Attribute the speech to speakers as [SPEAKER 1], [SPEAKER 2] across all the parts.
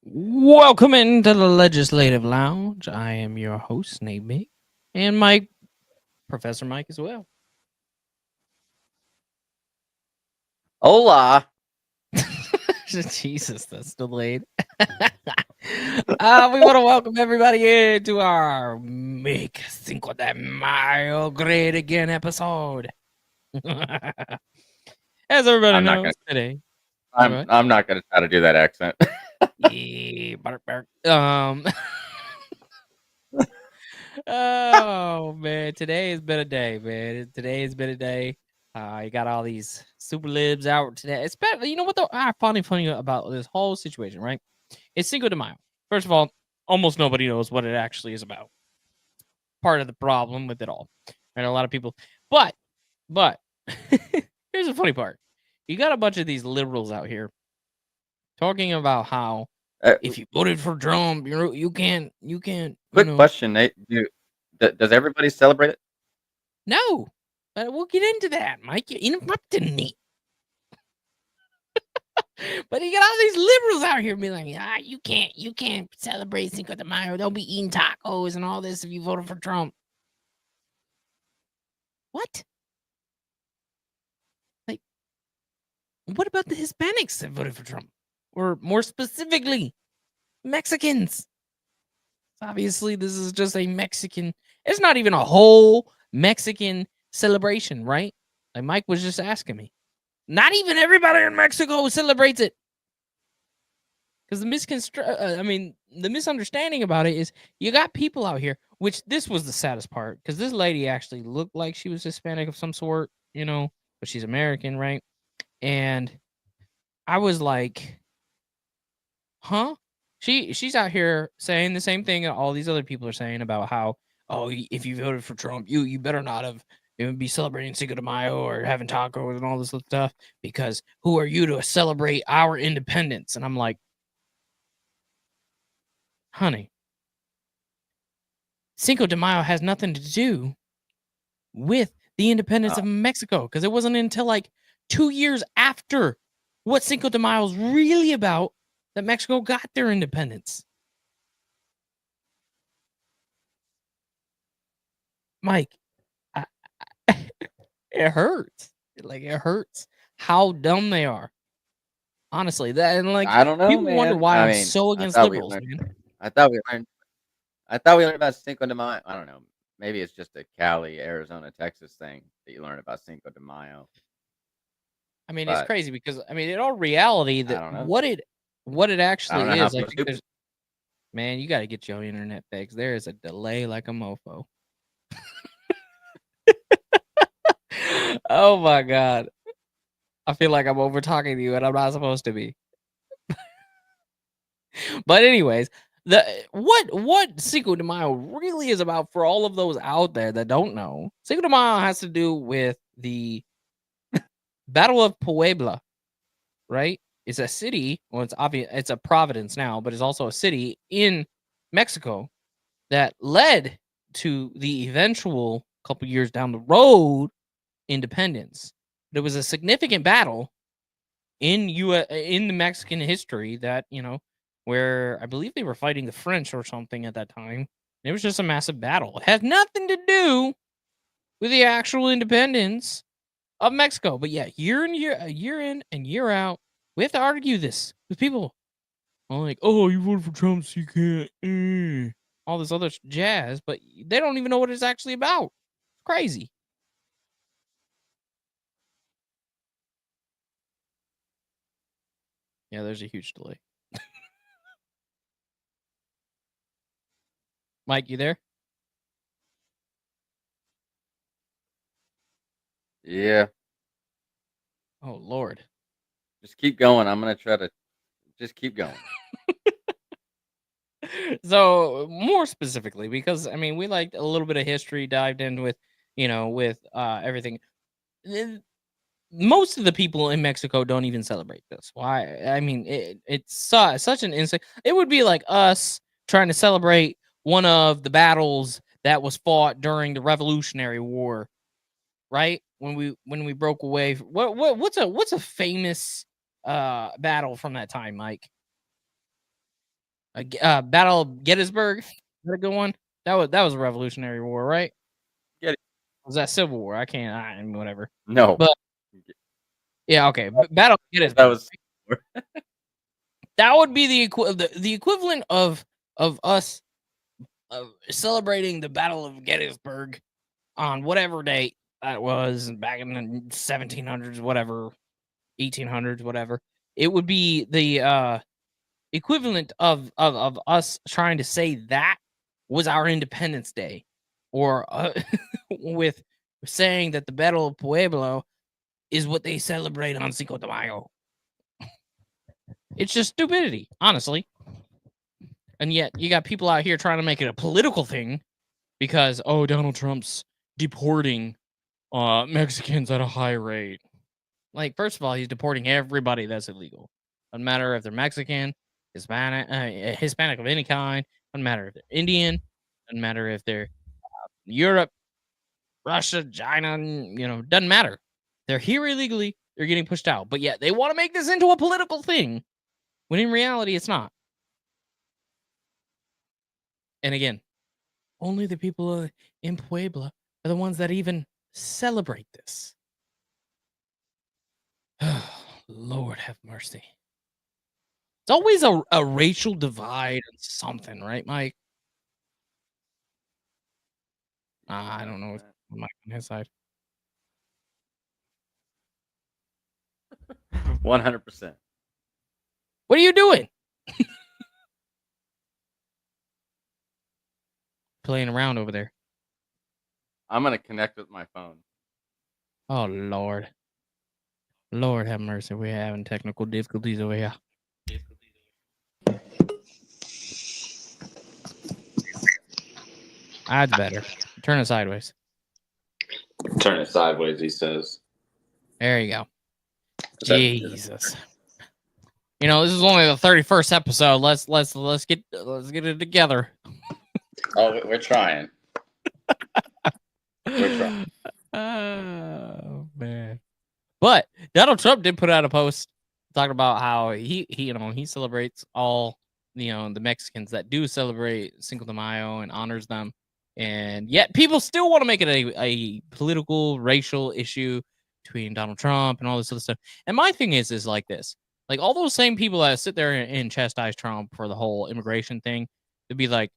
[SPEAKER 1] Welcome into the Legislative Lounge. I am your host, Natebige, and my Professor Mike as well.
[SPEAKER 2] Hola.
[SPEAKER 1] Jesus, that's delayed. We want to welcome everybody into our Make Cinco de Mayo Great Again episode. As everybody knows today.
[SPEAKER 2] I'm not gonna try to do that accent.
[SPEAKER 1] Yeah, bark, bark. Oh man, today has been a day, man. Today has been a day. You got all these super libs out today. Especially, you know what? I find funny about this whole situation, right? It's Cinco de Mayo. First of all, almost nobody knows what it actually is about. Part of the problem with it all, and a lot of people. But here's the funny part: you got a bunch of these liberals out here talking about how if you voted for Trump, you can't.
[SPEAKER 2] Quick question, Nate. Does everybody celebrate it?
[SPEAKER 1] No, but we'll get into that, Mike. You interrupted me. But you got all these liberals out here being like, you can't celebrate Cinco de Mayo. Don't be eating tacos and all this if you voted for Trump. What? Like, what about the Hispanics that voted for Trump? Or more specifically, Mexicans? Obviously, this is just a Mexican. It's not even a whole Mexican celebration, right? Like Mike was just asking me. Not even everybody in Mexico celebrates it. Because the misunderstanding about it is you got people out here, which this was the saddest part, because this lady actually looked like she was Hispanic of some sort, but she's American, right? And I was like, huh? She's out here saying the same thing that all these other people are saying about how, if you voted for Trump, you better not have be celebrating Cinco de Mayo or having tacos and all this stuff, because who are you to celebrate our independence? And I'm like, honey, Cinco de Mayo has nothing to do with the independence of Mexico, because it wasn't until like 2 years after what Cinco de Mayo is really about that Mexico got their independence. Mike, it hurts. It hurts how dumb they are. Honestly, that and like
[SPEAKER 2] I don't know,
[SPEAKER 1] people
[SPEAKER 2] man.
[SPEAKER 1] wonder why I'm
[SPEAKER 2] mean,
[SPEAKER 1] so
[SPEAKER 2] I
[SPEAKER 1] against
[SPEAKER 2] thought we
[SPEAKER 1] liberals,
[SPEAKER 2] learned.
[SPEAKER 1] man.
[SPEAKER 2] I thought we learned. I thought we learned about Cinco de Mayo. I don't know. Maybe it's just a Cali, Arizona, Texas thing that you learn about Cinco de Mayo.
[SPEAKER 1] I mean, it's
[SPEAKER 2] But
[SPEAKER 1] crazy because in all reality,
[SPEAKER 2] I
[SPEAKER 1] that
[SPEAKER 2] don't know.
[SPEAKER 1] what it
[SPEAKER 2] I don't
[SPEAKER 1] actually
[SPEAKER 2] know how
[SPEAKER 1] is, I
[SPEAKER 2] people
[SPEAKER 1] think
[SPEAKER 2] stupid.
[SPEAKER 1] man, you got to get your internet fixed. There is a delay like a mofo. Oh my god. I feel like I'm over talking to you and I'm not supposed to be. But anyways, what Cinco de Mayo really is about, for all of those out there that don't know, Cinco de Mayo has to do with the Battle of Puebla, right? It's a city, well, it's obvious it's a province now, but it's also a city in Mexico that led to the eventual couple years down the road independence. There was a significant battle in the Mexican history that, where I believe they were fighting the French or something at that time. It was just a massive battle. It has nothing to do with the actual independence of Mexico. But yeah, year in and year out, we have to argue this with people. Like, oh, you voted for Trump, so you can't. All this other jazz, but they don't even know what it's actually about. It's crazy. Yeah, there's a huge delay. Mike, you there?
[SPEAKER 2] Yeah.
[SPEAKER 1] Oh Lord.
[SPEAKER 2] Just keep going. I'm gonna try to just keep going.
[SPEAKER 1] So more specifically, because I mean, we liked a little bit of history, dived in with, with everything. Most of the people in Mexico don't even celebrate this. Why? I mean, it's such an insane. It would be like us trying to celebrate one of the battles that was fought during the Revolutionary War, right? When we broke away. What's a famous battle from that time, Mike? Battle of Gettysburg. Is that a good one? That was a Revolutionary War, right?
[SPEAKER 2] Get it.
[SPEAKER 1] Was that Civil War? I can't. Whatever.
[SPEAKER 2] No.
[SPEAKER 1] But yeah, okay. Battle of
[SPEAKER 2] That
[SPEAKER 1] Gettysburg.
[SPEAKER 2] was
[SPEAKER 1] That would be the equivalent of us celebrating the Battle of Gettysburg on whatever date that was back in the 1700s, whatever, 1800s, whatever. It would be the equivalent of us trying to say that was our Independence Day, or with saying that the Battle of Pueblo is what they celebrate on Cinco de Mayo. It's just stupidity, honestly. And yet you got people out here trying to make it a political thing because, oh, Donald Trump's deporting Mexicans at a high rate. Like, first of all, he's deporting everybody that's illegal. Doesn't matter if they're Mexican, Hispanic of any kind. Doesn't matter if they're Indian. Doesn't matter if they're Europe, Russia, China. Doesn't matter. They're here illegally. They're getting pushed out. But yet they want to make this into a political thing when in reality it's not. And again, only the people in Puebla are the ones that even celebrate this. Lord have mercy. It's always a racial divide and something, right, Mike? I don't know if Mike on his side.
[SPEAKER 2] 100%.
[SPEAKER 1] What are you doing? Playing around over there.
[SPEAKER 2] I'm gonna connect with my phone.
[SPEAKER 1] Oh Lord. Lord have mercy. We're having technical difficulties over here. That's better. Turn it sideways.
[SPEAKER 3] Turn it sideways, he says.
[SPEAKER 1] There you go. Jesus. This is only the 31st episode. Let's get it together.
[SPEAKER 3] Oh, we're trying. We're trying.
[SPEAKER 1] Oh man. But Donald Trump did put out a post talking about how he celebrates all the Mexicans that do celebrate Cinco de Mayo and honors them, and yet people still want to make it a political, racial issue between Donald Trump and all this other stuff. And my thing is like this: like all those same people that sit there and chastise Trump for the whole immigration thing, they'd be like,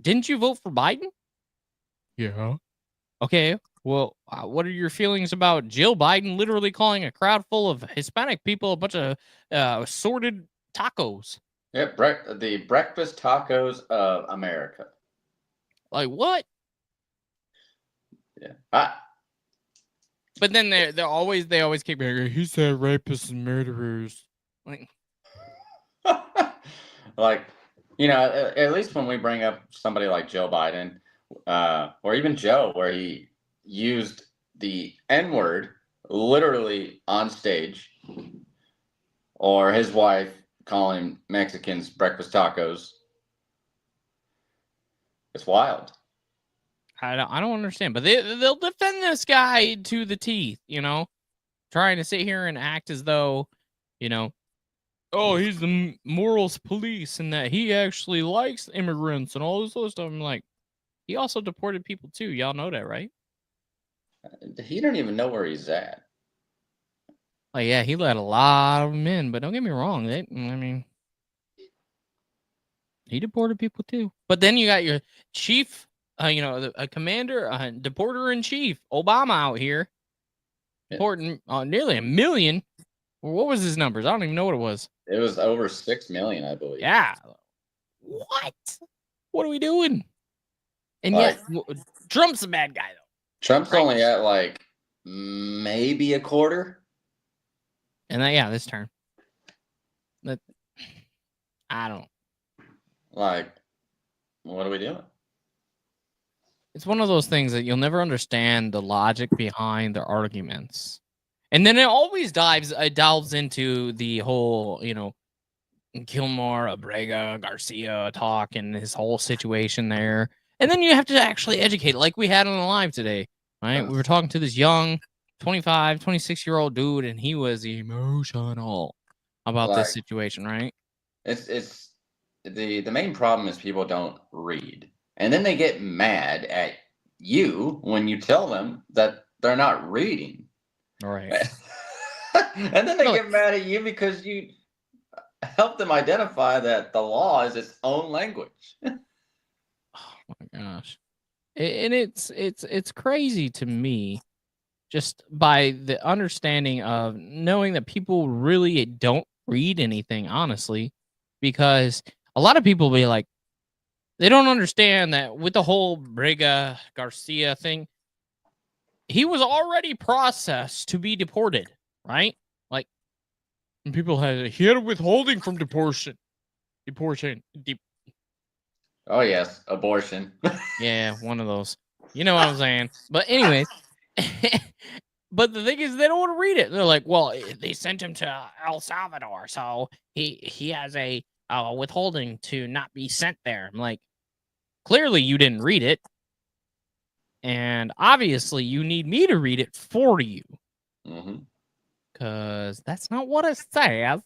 [SPEAKER 1] "Didn't you vote for Biden?" Yeah. Okay. Well, what are your feelings about Jill Biden literally calling a crowd full of Hispanic people a bunch of assorted tacos?
[SPEAKER 3] Yep, the breakfast tacos of America.
[SPEAKER 1] Like what?
[SPEAKER 3] Yeah.
[SPEAKER 1] But then they always keep saying he said rapists and murderers.
[SPEAKER 3] Like, at least when we bring up somebody like Joe Biden, or even Joe, where he used the N-word literally on stage, or his wife calling Mexicans breakfast tacos. It's wild.
[SPEAKER 1] I don't understand, but they'll defend this guy to the teeth, trying to sit here and act as though, oh, he's the morals police and that he actually likes immigrants and all this other stuff. I'm like, he also deported people too. Y'all know that, right?
[SPEAKER 3] He don't even know where he's at.
[SPEAKER 1] Like, yeah, he let a lot of them in, but don't get me wrong. He deported people too. But then you got your chief, a commander, deporter in chief, Obama out here, deporting nearly 1 million. What was his numbers? I don't even know what it was.
[SPEAKER 3] It was over 6 million, I believe.
[SPEAKER 1] Yeah. What? What are we doing? And yet, Trump's a bad guy, though.
[SPEAKER 3] Trump's only at like maybe a quarter.
[SPEAKER 1] And this term. But I don't.
[SPEAKER 3] Like, what are we doing?
[SPEAKER 1] It's one of those things that you'll never understand the logic behind their arguments. And then it always delves into the whole, 𝗪𝗓𝗪𝗧𝗛 talk and his whole situation there. And then you have to actually educate, like we had on the live today, right? We were talking to this young 25, 26-year-old dude, and he was emotional about this situation, right?
[SPEAKER 3] It's the main problem is people don't read, and then they get mad at you when you tell them that they're not reading.
[SPEAKER 1] All right.
[SPEAKER 3] And then they
[SPEAKER 1] Really?
[SPEAKER 3] get mad at you because you help them identify that the law is its own language.
[SPEAKER 1] Oh my gosh. And it's crazy to me, just by the understanding of knowing that people really don't read anything, honestly, because a lot of people be like, they don't understand that with the whole 𝗦𝗧𝗪𝗧𝗛 thing, he was already processed to be deported, right? Like, and people he had a withholding from deportation.
[SPEAKER 3] Oh yes, abortion.
[SPEAKER 1] Yeah, one of those. You know what I'm saying? But anyways, but the thing is, they don't want to read it. They're like, well, they sent him to El Salvador, so he has a withholding to not be sent there. I'm like, clearly you didn't read it, and obviously you need me to read it for you, because that's not what it says.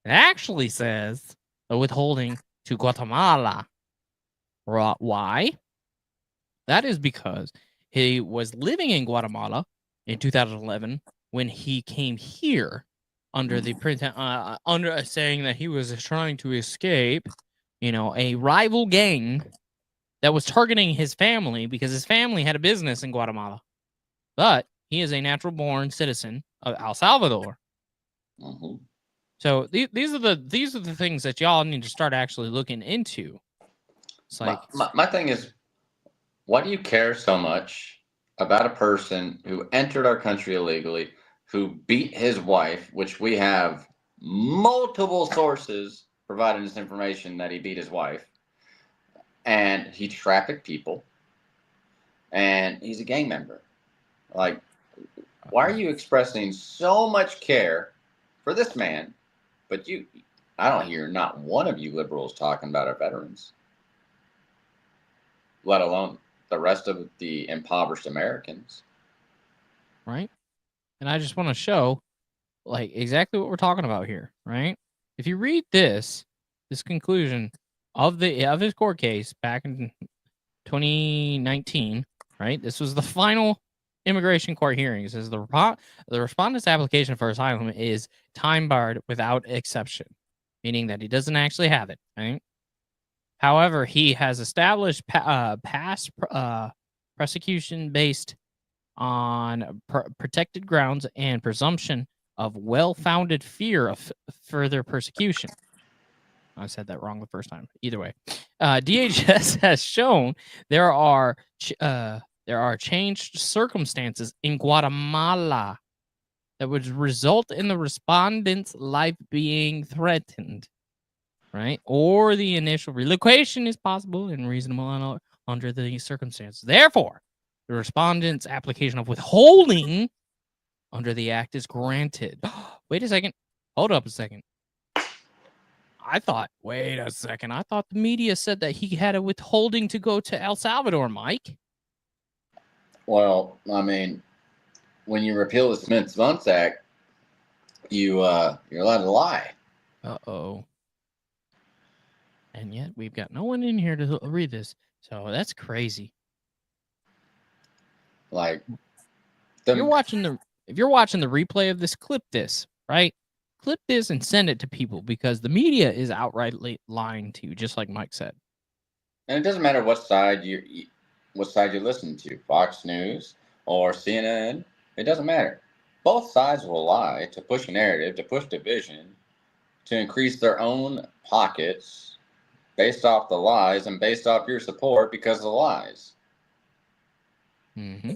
[SPEAKER 1] It actually says a withholding to Guatemala. Why? That is because he was living in Guatemala in 2011 when he came here under the under saying that he was trying to escape, a rival gang that was targeting his family because his family had a business in Guatemala. But he is a natural-born citizen of El Salvador. So these are the things that y'all need to start actually looking into. It's like
[SPEAKER 3] my thing is, why do you care so much about a person who entered our country illegally, who beat his wife, which we have multiple sources providing this information that he beat his wife, and he trafficked people, and he's a gang member? Like, why are you expressing so much care for this man, but I don't hear not one of you liberals talking about our veterans, let alone the rest of the impoverished Americans.
[SPEAKER 1] Right. And I just want to show like exactly what we're talking about here, right? If you read this conclusion of his court case back in 2019, right? This was the final immigration court hearing. It says the respondent's application for asylum is time barred without exception, meaning that he doesn't actually have it, right? However, he has established past persecution based on protected grounds and presumption of well-founded fear of further persecution. I said that wrong the first time. Either way, DHS has shown there are changed circumstances in Guatemala that would result in the respondent's life being threatened, right? Or the initial relocation is possible and reasonable under the circumstances. Therefore, the respondent's application of withholding under the act is granted. Wait a second. Hold up a second. Wait a second. I thought the media said that he had a withholding to go to El Salvador, Mike.
[SPEAKER 3] Well, I mean, when you repeal the Smith-Mundt Act, you're allowed to lie.
[SPEAKER 1] Uh-oh. And yet we've got no one in here to read this. So that's crazy.
[SPEAKER 3] Like,
[SPEAKER 1] if you're watching the replay of this, clip this, right? Clip this and send it to people because the media is outrightly lying to you, just like Mike said.
[SPEAKER 3] And it doesn't matter what side you listen to, Fox News or CNN. It doesn't matter. Both sides will lie to push a narrative, to push division, to increase their own pockets based off the lies and based off your support because of the lies.
[SPEAKER 1] Mm-hmm.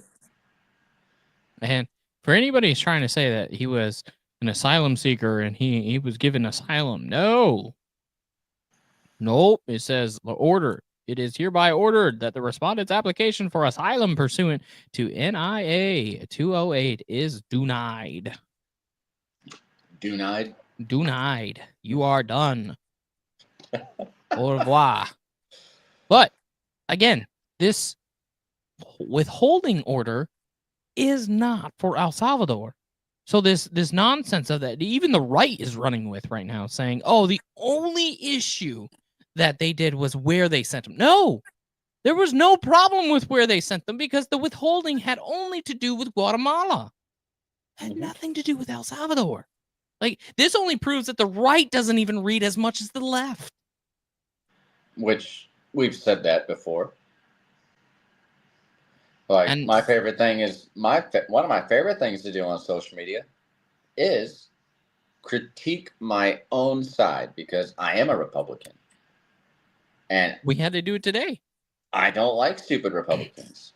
[SPEAKER 1] And for anybody who's trying to say that he was an asylum seeker and he was given asylum, no. Nope. It says the order. It is hereby ordered that the respondent's application for asylum pursuant to NIA 208 is denied.
[SPEAKER 3] Denied?
[SPEAKER 1] Denied. You are done. Au revoir. But again, this withholding order is not for El Salvador. So this nonsense of that, even the right is running with right now, saying, oh, the only issue that they did was where they sent them. No, there was no problem with where they sent them because the withholding had only to do with Guatemala. It had nothing to do with El Salvador. Like, this only proves that the right doesn't even read as much as the left.
[SPEAKER 3] Which we've said that before. Like,
[SPEAKER 1] And
[SPEAKER 3] my favorite thing is one of my favorite things to do on social media is critique my own side because I am a Republican. And
[SPEAKER 1] we had to do it today.
[SPEAKER 3] I don't like stupid Republicans.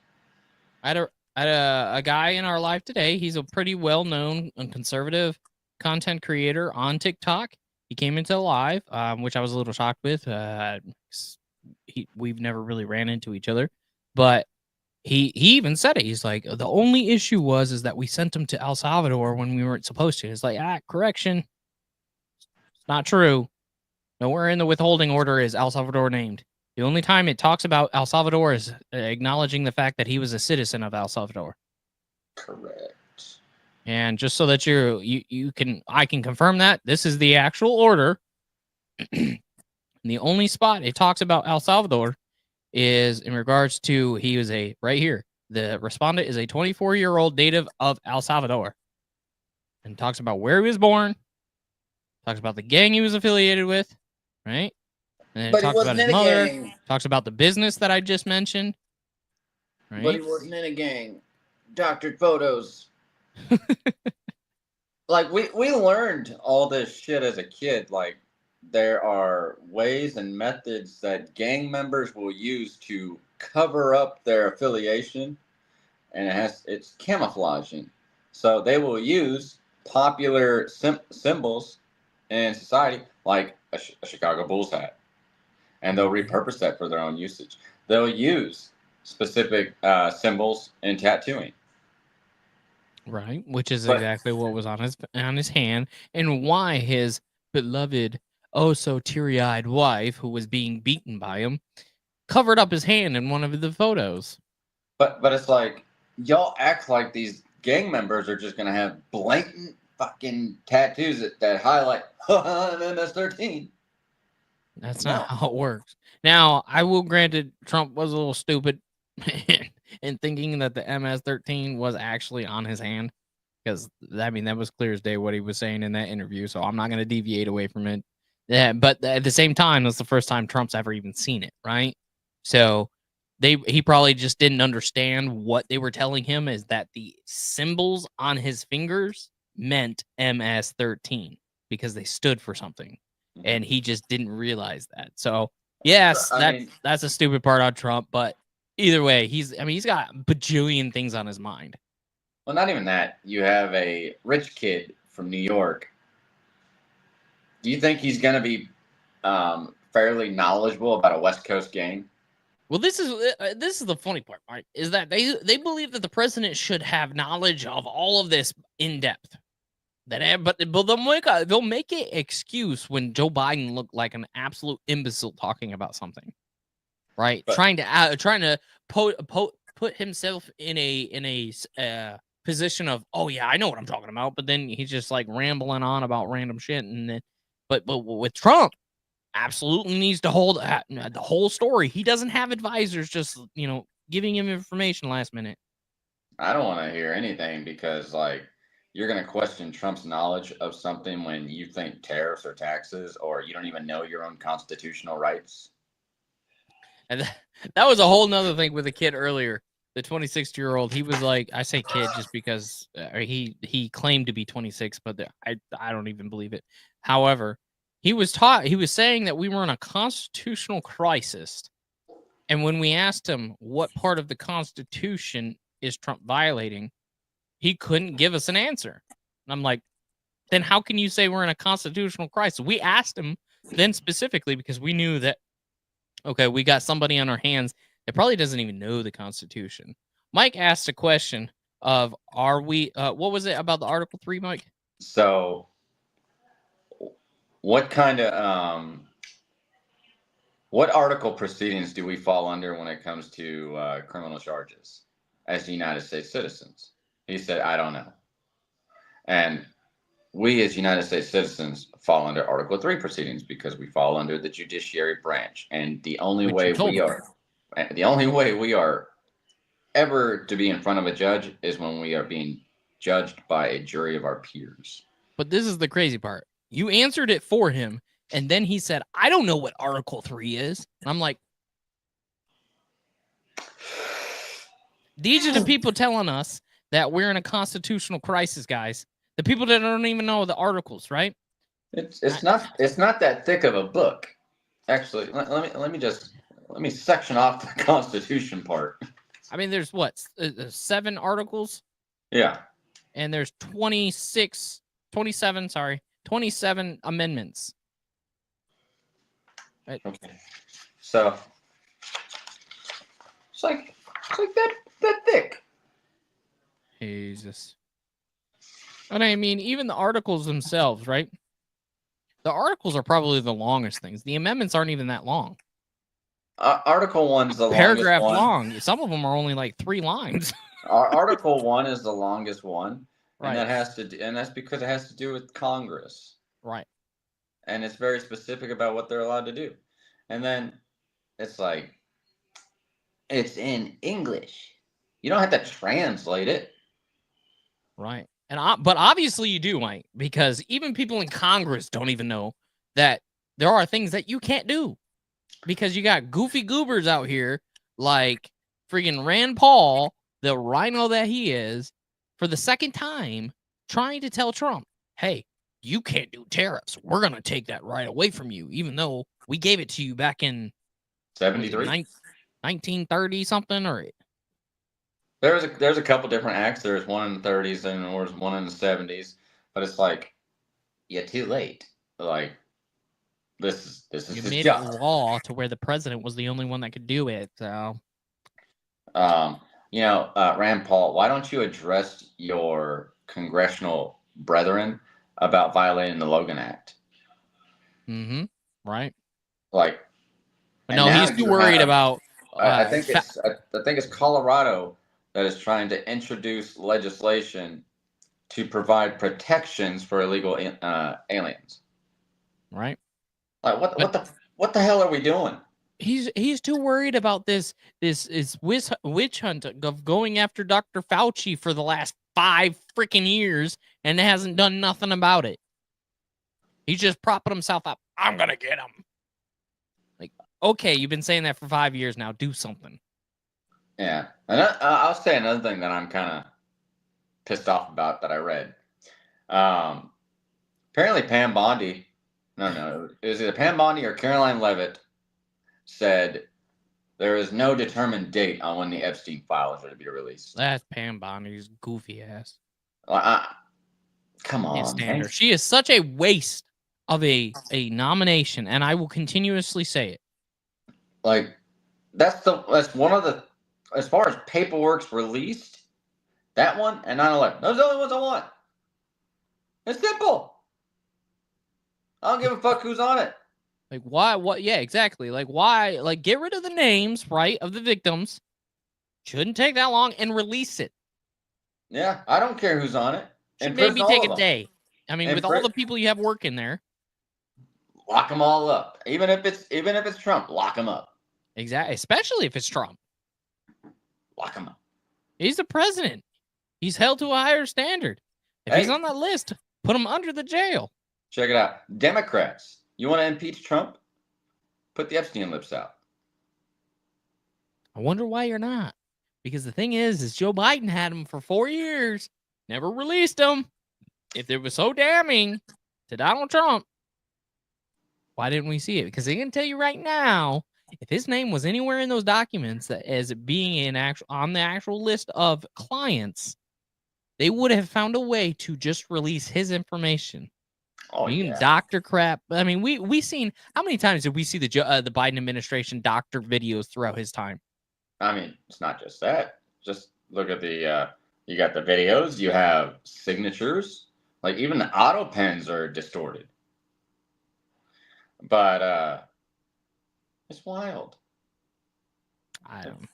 [SPEAKER 1] I had a guy in our live today. He's a pretty well-known and conservative content creator on TikTok. He came into live, which I was a little shocked with. We've never really ran into each other, but he even said it. He's like, the only issue is that we sent him to El Salvador when we weren't supposed to. It's like, correction. It's not true. Nowhere in the withholding order is El Salvador named. The only time it talks about El Salvador is acknowledging the fact that he was a citizen of El Salvador.
[SPEAKER 3] Correct.
[SPEAKER 1] And just so that I can confirm that this is the actual order. The only spot it talks about El Salvador is in regards to right here. The respondent is a 24-year-old native of El Salvador, and talks about where he was born, talks about the gang he was affiliated with, right? And then
[SPEAKER 3] But
[SPEAKER 1] it talks about his mother, talks about the business that I just mentioned, right?
[SPEAKER 3] But he wasn't in a gang. Doctored photos. Like, we learned all this shit as a kid. Like, there are ways and methods that gang members will use to cover up their affiliation, and it's camouflaging. So they will use popular symbols in society, like a Chicago Bulls hat, and they'll repurpose that for their own usage. They'll use specific symbols in tattooing.
[SPEAKER 1] Right, which is exactly what was on his hand, and why his beloved, oh so teary-eyed wife, who was being beaten by him, covered up his hand in one of the photos.
[SPEAKER 3] But it's like, y'all act like these gang members are just gonna have blatant fucking tattoos that highlight MS-13.
[SPEAKER 1] That's not how it works. Now, I will grant it, Trump was a little stupid in thinking that the MS-13 was actually on his hand, because that was clear as day what he was saying in that interview. So I'm not going to deviate away from it. Yeah, but at the same time, that's the first time Trump's ever even seen it, right? So he probably just didn't understand what they were telling him is that the symbols on his fingers meant MS-13 because they stood for something, and he just didn't realize that. So yes, that's a stupid part on Trump, but either way, he's got a bajillion things on his mind.
[SPEAKER 3] Well, not even that. You have a rich kid from New York. Do you think he's going to be fairly knowledgeable about a West Coast gang?
[SPEAKER 1] Well, this is the funny part, right? Is that they believe that the president should have knowledge of all of this in depth. But they'll make an excuse when Joe Biden looked like an absolute imbecile talking about something, right? But trying to put himself in a position of, oh yeah, I know what I'm talking about, but then he's just like rambling on about random shit, and then but with Trump, absolutely needs to hold the whole story. He doesn't have advisors just giving him information last minute.
[SPEAKER 3] I don't want to hear anything, because like, you're going to question Trump's knowledge of something when you think tariffs or taxes, or you don't even know your own constitutional rights.
[SPEAKER 1] And that was a whole nother thing with the kid earlier. The 26-year-old, he was like, I say kid just because he claimed to be 26, but I don't even believe it. However, he was saying that we were in a constitutional crisis. And when we asked him what part of the Constitution is Trump violating, he couldn't give us an answer. And I'm like, then how can you say we're in a constitutional crisis? We asked him then specifically because we knew that, okay, we got somebody on our hands that probably doesn't even know the Constitution. Mike asked a question of, are we, what was it about the Article 3, Mike?
[SPEAKER 3] So what kind of, what article proceedings do we fall under when it comes to criminal charges as United States citizens? He said, I don't know. And we as United States citizens fall under Article 3 proceedings because we fall under the judiciary branch, and the only way we are ever to be in front of a judge is when we are being judged by a jury of our peers.
[SPEAKER 1] But this is the crazy part. You answered it for him, and then he said, I don't know what Article 3 is. And I'm like, these are the people telling us that we're in a constitutional crisis, guys. The people that don't even know the articles, right?
[SPEAKER 3] It's not that thick of a book. Actually, let me section off the Constitution part.
[SPEAKER 1] I mean, there's what, 7 articles?
[SPEAKER 3] Yeah.
[SPEAKER 1] And there's 27 amendments. Right?
[SPEAKER 3] Okay. So it's like that thick.
[SPEAKER 1] Jesus. And I mean, even the articles themselves, right? The articles are probably the longest things. The amendments aren't even that long.
[SPEAKER 3] Article 1's the
[SPEAKER 1] paragraph
[SPEAKER 3] longest one.
[SPEAKER 1] long. Some of them are only like 3 lines.
[SPEAKER 3] Article 1 is the longest one,
[SPEAKER 1] Right.
[SPEAKER 3] and that's because it has to do with Congress.
[SPEAKER 1] Right.
[SPEAKER 3] And it's very specific about what they're allowed to do. And then it's like, it's in English. You don't have to translate it.
[SPEAKER 1] Right. But obviously you do, Mike, because even people in Congress don't even know that there are things that you can't do. Because you got goofy goobers out here like freaking Rand Paul, the rhino that he is, for the second time trying to tell Trump, hey, you can't do tariffs. We're going to take that right away from you, even though we gave it to you back in
[SPEAKER 3] 73,
[SPEAKER 1] 1930 something. Or
[SPEAKER 3] there's a couple different acts. There's one in the 30s and there's one in the 70s, but it's like, yeah, too late. Like, this is
[SPEAKER 1] you
[SPEAKER 3] his
[SPEAKER 1] made
[SPEAKER 3] job.
[SPEAKER 1] it law to where the president was the only one that could do it. So,
[SPEAKER 3] Rand Paul, why don't you address your congressional brethren about violating the Logan Act?
[SPEAKER 1] mm-hmm. Right.
[SPEAKER 3] Like,
[SPEAKER 1] but no, he's too worried about.
[SPEAKER 3] I think it's Colorado that is trying to introduce legislation to provide protections for illegal aliens.
[SPEAKER 1] Right.
[SPEAKER 3] Like, what the hell are we doing?
[SPEAKER 1] He's too worried about this witch hunt of going after Dr. Fauci for the last 5 freaking years and hasn't done nothing about it. He's just propping himself up. I'm gonna get him. Like, okay, you've been saying that for 5 years now. Do something.
[SPEAKER 3] Yeah, and I'll say another thing that I'm kind of pissed off about that I read. Apparently, Pam Bondi. No, it was either Pam Bondi or Caroline Leavitt said there is no determined date on when the Epstein files are to be released.
[SPEAKER 1] That's Pam Bondi's goofy ass.
[SPEAKER 3] Come on, man.
[SPEAKER 1] She is such a waste of a nomination, and I will continuously say it.
[SPEAKER 3] Like, that's one of the, as far as paperwork's released, that one and 9/11. Those are the only ones I want. It's simple. I don't give a fuck who's on it.
[SPEAKER 1] Like, why? What? Yeah, exactly. Like, why? Like, get rid of the names, right, of the victims. Shouldn't take that long, and release it.
[SPEAKER 3] Yeah, I don't care who's on it.
[SPEAKER 1] Should maybe take a day. I mean, with all the people you have working there,
[SPEAKER 3] lock them all up. Even if it's Trump, lock them up.
[SPEAKER 1] Exactly. Especially if it's Trump.
[SPEAKER 3] Lock him up.
[SPEAKER 1] He's the president. He's held to a higher standard. If he's on that list, put him under the jail.
[SPEAKER 3] Check it out. Democrats, you want to impeach Trump? Put the Epstein lips out.
[SPEAKER 1] I wonder why you're not. Because the thing is Joe Biden had him for 4 years, never released him. If it was so damning to Donald Trump, why didn't we see it? Because they can tell you right now, if his name was anywhere in those documents that as being on the actual list of clients, they would have found a way to just release his information.
[SPEAKER 3] Oh, yeah.
[SPEAKER 1] Doctor crap. I mean, we seen, how many times did we see the Biden administration doctor videos throughout his time?
[SPEAKER 3] I mean, it's not just that. Just look at the you got the videos, you have signatures, like even the auto pens are distorted. But it's wild.
[SPEAKER 1] I don't know.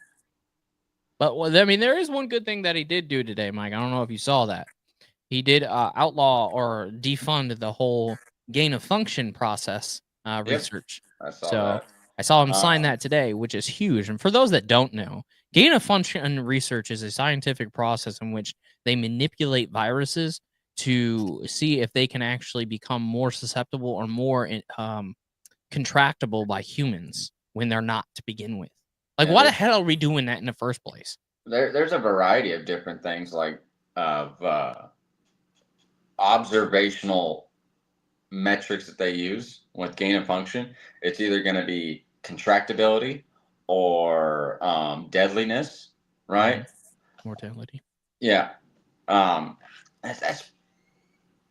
[SPEAKER 1] But I mean, there is one good thing that he did do today, Mike. I don't know if you saw that. He did outlaw or defund the whole gain of function process research.
[SPEAKER 3] I saw
[SPEAKER 1] So
[SPEAKER 3] that.
[SPEAKER 1] I saw him sign that today, which is huge. And for those that don't know, gain of function research is a scientific process in which they manipulate viruses to see if they can actually become more susceptible or more contractable by humans when they're not to begin with. Like,
[SPEAKER 3] Yeah,
[SPEAKER 1] why the hell are we doing that in the first place?
[SPEAKER 3] There's a variety of different things, like of observational metrics that they use with gain of function. It's either going to be contractibility or deadliness, right?
[SPEAKER 1] Mortality.
[SPEAKER 3] Yeah. That's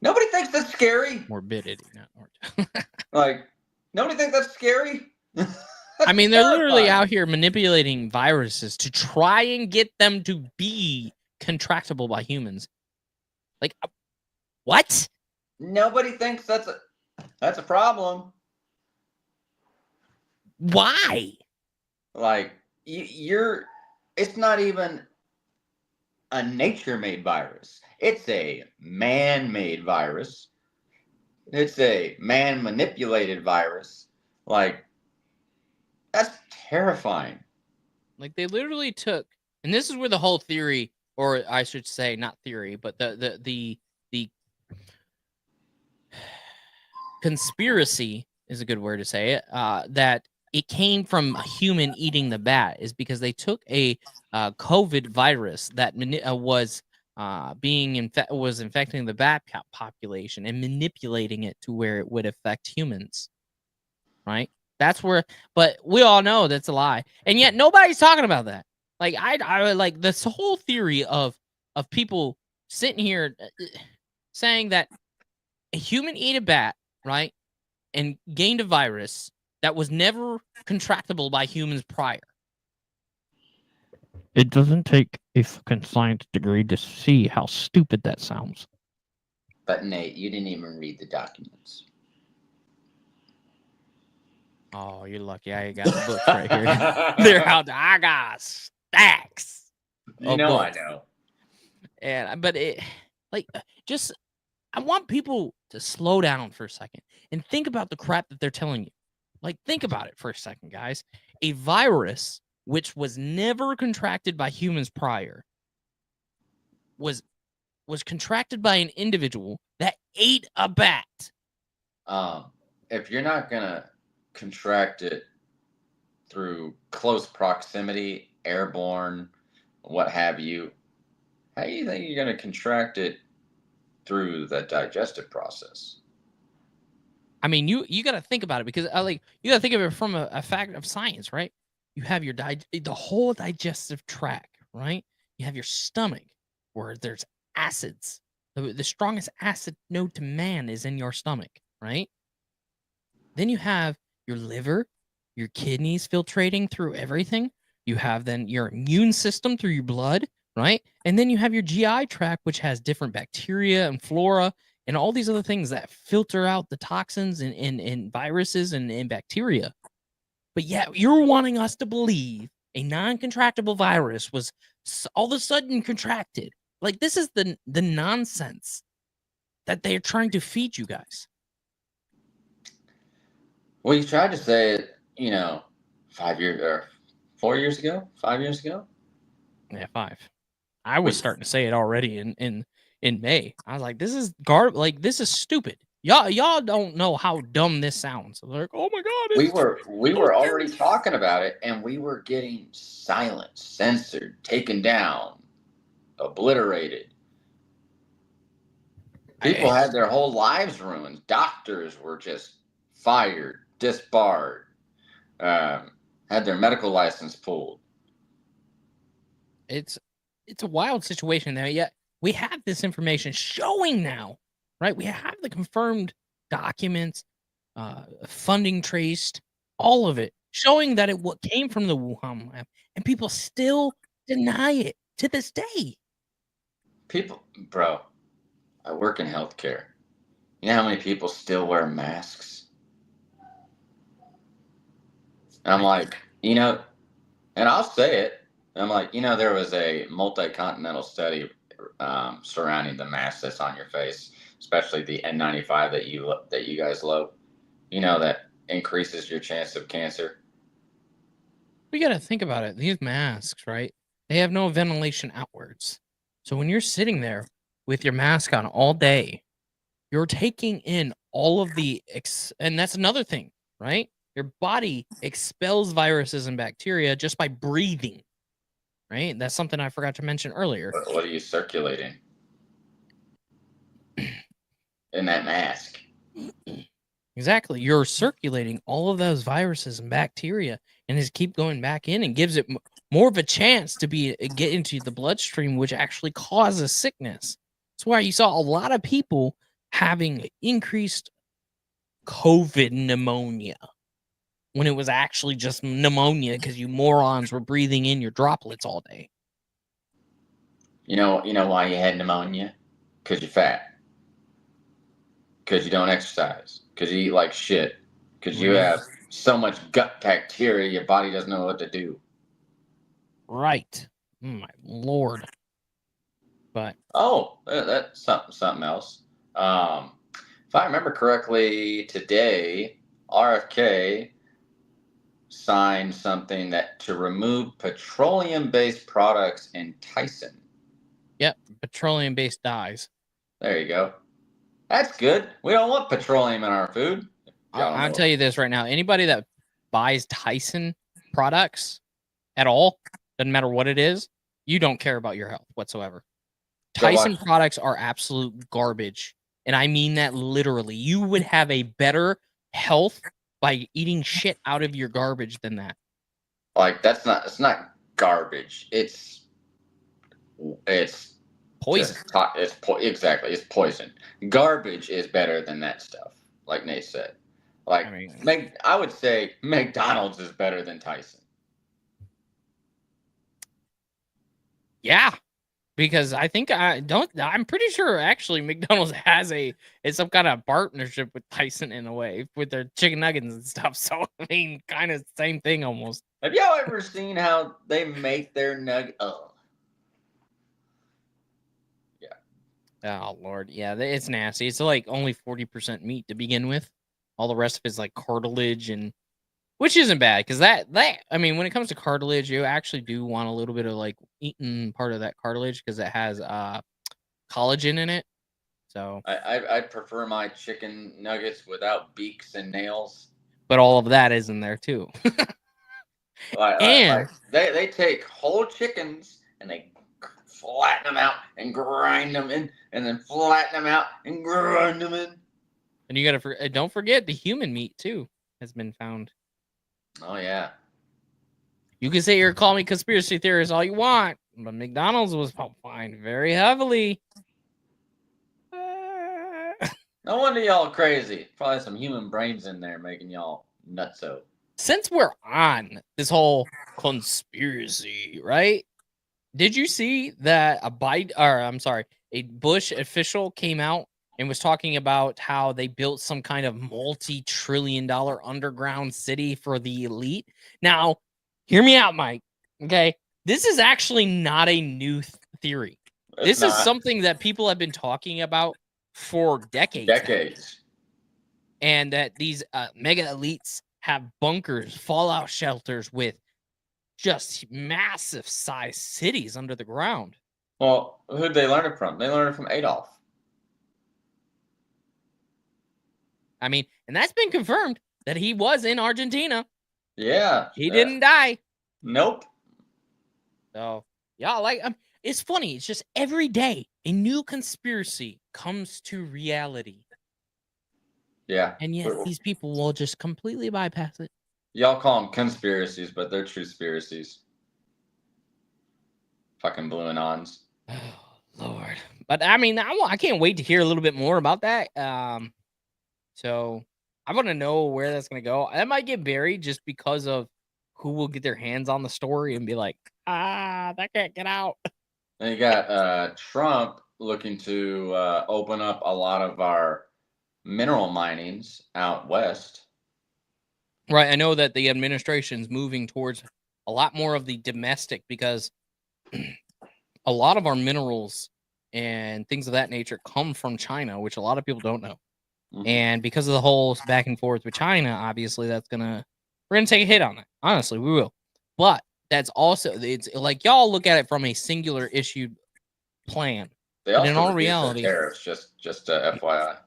[SPEAKER 3] nobody thinks that's scary.
[SPEAKER 1] Morbidity, not mortality.
[SPEAKER 3] Like, nobody thinks that's scary.
[SPEAKER 1] I mean, they're literally out here manipulating viruses to try and get them to be contractable by humans. Like, what?
[SPEAKER 3] Nobody thinks that's a problem.
[SPEAKER 1] Why?
[SPEAKER 3] Like, it's not even a nature-made virus. It's a man-made virus. It's a man-manipulated virus. Like, that's terrifying.
[SPEAKER 1] Like, they literally took, and this is where the whole theory, or I should say, not theory, but the conspiracy is a good word to say it. That it came from a human eating the bat is because they took a COVID virus that was infecting the bat population and manipulating it to where it would affect humans. Right? That's where, but we all know that's a lie, and yet nobody's talking about that. Like, I like this whole theory of people sitting here saying that a human ate a bat, right, and gained a virus that was never contractable by humans prior. It doesn't take a fucking science degree to see how stupid that sounds.
[SPEAKER 3] But Nate, you didn't even read the documents.
[SPEAKER 1] Oh, you're lucky. I got the books right here. They're out there. I got stacks.
[SPEAKER 3] You know, books. I know.
[SPEAKER 1] And but I want people to slow down for a second and think about the crap that they're telling you. Like, think about it for a second, guys. A virus which was never contracted by humans prior was contracted by an individual that ate a bat.
[SPEAKER 3] If you're not gonna contract it through close proximity, airborne, what have you, how do you think you're gonna contract it through the digestive process?
[SPEAKER 1] I mean, you got to think about it, because you got to think of it from a fact of science, right? You have the whole digestive tract, right? You have your stomach, where there's acids. The strongest acid known to man is in your stomach, right? Then you have your liver, your kidneys filtrating through everything. You have then your immune system through your blood, right? And then you have your GI tract, which has different bacteria and flora and all these other things that filter out the toxins and viruses and bacteria. But yet you're wanting us to believe a non-contractable virus was all of a sudden contracted. Like, this is the nonsense that they're trying to feed you guys.
[SPEAKER 3] Well, you tried to say it, 5 years or 4 years ago, 5 years ago.
[SPEAKER 1] Yeah, 5. I was starting to say it already in May. I was like, this is this is stupid. Y'all don't know how dumb this sounds. Like, oh my god,
[SPEAKER 3] we were already talking about it, and we were getting silenced, censored, taken down, obliterated. People had their whole lives ruined. Doctors were just fired, disbarred, had their medical license pulled.
[SPEAKER 1] It's a wild situation there. Yet we have this information showing now, right? We have the confirmed documents, funding traced, all of it, showing that what came from the Wuhan lab, and people still deny it to this day.
[SPEAKER 3] Bro, I work in healthcare. You know how many people still wear masks? And I'm like, and I'll say it. I'm like, there was a multi-continental study surrounding the mask that's on your face, especially the N95 that you guys love. That increases your chance of cancer.
[SPEAKER 1] We got to think about it. These masks, right? They have no ventilation outwards. So when you're sitting there with your mask on all day, you're taking in all of the and that's another thing, right? Your body expels viruses and bacteria just by breathing, right? That's something I forgot to mention earlier.
[SPEAKER 3] What are you circulating in that mask?
[SPEAKER 1] Exactly. You're circulating all of those viruses and bacteria and just keep going back in and gives it more of a chance to get into the bloodstream, which actually causes sickness. That's why you saw a lot of people having increased COVID pneumonia when it was actually just pneumonia because you morons were breathing in your droplets all day.
[SPEAKER 3] You know why you had pneumonia? Because you're fat. Because you don't exercise. Because you eat like shit. Because you have so much gut bacteria, your body doesn't know what to do.
[SPEAKER 1] Right. Oh, my Lord. But
[SPEAKER 3] that's something else. If I remember correctly, today RFK signed something that to remove petroleum-based products in Tyson.
[SPEAKER 1] Yep, petroleum-based dyes.
[SPEAKER 3] There you go. That's good. We don't want petroleum in our food.
[SPEAKER 1] I'll tell you this right now. Anybody that buys Tyson products at all, doesn't matter what it is, you don't care about your health whatsoever. Tyson products are absolute garbage. And I mean that literally. You would have a better health by eating shit out of your garbage than that.
[SPEAKER 3] Like, it's not garbage. It's
[SPEAKER 1] poison.
[SPEAKER 3] Exactly. It's poison. Garbage is better than that stuff, like Nate said. Like, I would say McDonald's is better than Tyson.
[SPEAKER 1] Yeah, because I think I'm pretty sure actually McDonald's has it's some kind of partnership with Tyson in a way with their chicken nuggets and stuff. So I mean, kind of same thing almost.
[SPEAKER 3] Have y'all ever seen how they make their nugget? Oh. Yeah.
[SPEAKER 1] Oh Lord, yeah, it's nasty. It's like only 40% meat to begin with. All the rest of it's like cartilage, and which isn't bad because that I mean, when it comes to cartilage, you actually do want a little bit of like eating part of that cartilage because it has collagen in it. So
[SPEAKER 3] I prefer my chicken nuggets without beaks and nails.
[SPEAKER 1] But all of that is in there too.
[SPEAKER 3] They take whole chickens and they flatten them out and grind them in, and then flatten them out and grind them in.
[SPEAKER 1] And you gotta don't forget the human meat too has been found.
[SPEAKER 3] Oh yeah.
[SPEAKER 1] You can say you're calling me conspiracy theorist all you want, but McDonald's was fined very heavily.
[SPEAKER 3] No wonder y'all crazy. Probably some human brains in there making y'all nutso.
[SPEAKER 1] Since we're on this whole conspiracy, right? Did you see that a Bush official came out and was talking about how they built some kind of multi-trillion-dollar underground city for the elite? Now, hear me out, Mike. Okay, this is actually not a new theory. This is something that people have been talking about for decades. And that these mega elites have bunkers, fallout shelters with just massive size cities under the ground.
[SPEAKER 3] Well, who'd they learn it from? They learned it from Adolf.
[SPEAKER 1] I mean, and that's been confirmed that he was in Argentina.
[SPEAKER 3] Yeah.
[SPEAKER 1] He didn't die.
[SPEAKER 3] Nope.
[SPEAKER 1] So, yeah, it's funny. It's just every day a new conspiracy comes to reality.
[SPEAKER 3] Yeah.
[SPEAKER 1] And yet these people will just completely bypass it.
[SPEAKER 3] Y'all call them conspiracies, but they're true conspiracies. Fucking blue anons.
[SPEAKER 1] Oh, Lord. But I mean, I can't wait to hear a little bit more about that. So I want to know where that's going to go. That might get buried just because of who will get their hands on the story and be like, that can't get out.
[SPEAKER 3] And you got Trump looking to open up a lot of our mineral minings out west.
[SPEAKER 1] Right. I know that the administration's moving towards a lot more of the domestic because a lot of our minerals and things of that nature come from China, which a lot of people don't know.
[SPEAKER 3] Mhm.
[SPEAKER 1] And because of the whole back and forth with China, obviously we're gonna take a hit on that. Honestly, we will. But that's also, it's like y'all look at it from a singular issued plan.
[SPEAKER 3] They
[SPEAKER 1] But in
[SPEAKER 3] also
[SPEAKER 1] all
[SPEAKER 3] reduced their
[SPEAKER 1] reality,
[SPEAKER 3] tariffs. Just FYI.